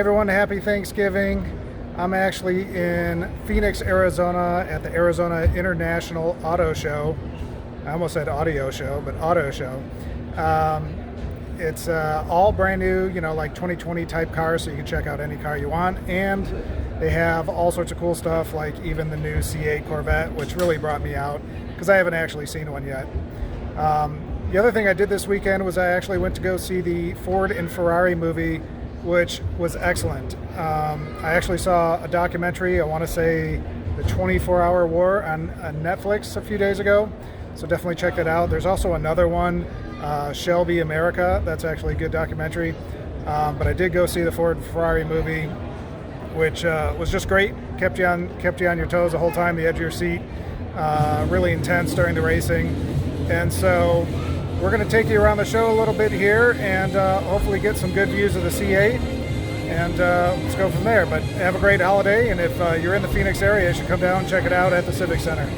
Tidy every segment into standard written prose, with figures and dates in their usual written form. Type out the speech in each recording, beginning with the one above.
everyone, happy Thanksgiving. I'm actually in Phoenix, Arizona at the Arizona International Auto Show. I almost said audio show, but auto show. It's all brand new, like 2020 type cars, so you can check out any car you want. And they have all sorts of cool stuff, like even the new C8 Corvette, which really brought me out because I haven't actually seen one yet. The other thing I did this weekend was I actually went to go see the Ford and Ferrari movie, which was excellent. I actually saw a documentary, I want to say the 24-Hour War on Netflix a few days ago, so definitely check that out. There's also another one, Shelby America, that's actually a good documentary. But I did go see the Ford and Ferrari movie, which was just great. Kept you on your toes the whole time, the edge of your seat. Really intense during the racing. And so we're going to take you around the show a little bit here and hopefully get some good views of the C8. And let's go from there. But have a great holiday. And if you're in the Phoenix area, you should come down and check it out at the Civic Center.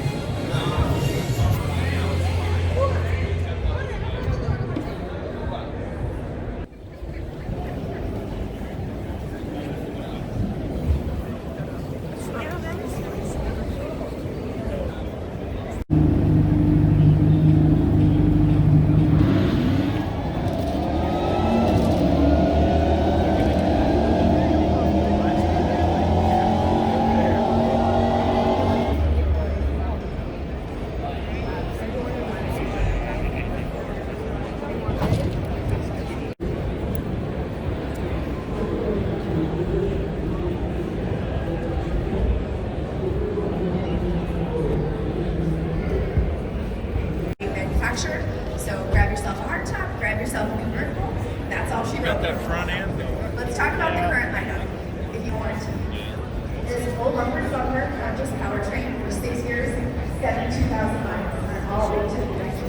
So grab yourself a hardtop, grab yourself a convertible. That's all she wrote. That front end. Let's talk about the current lineup, if you want. This full bumper to bumper, not just powertrain, for 6 years, 72,000 miles, and all the way to the next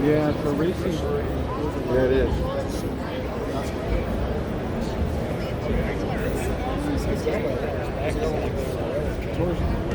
Yeah, for racing. Yeah, it is. Torsion.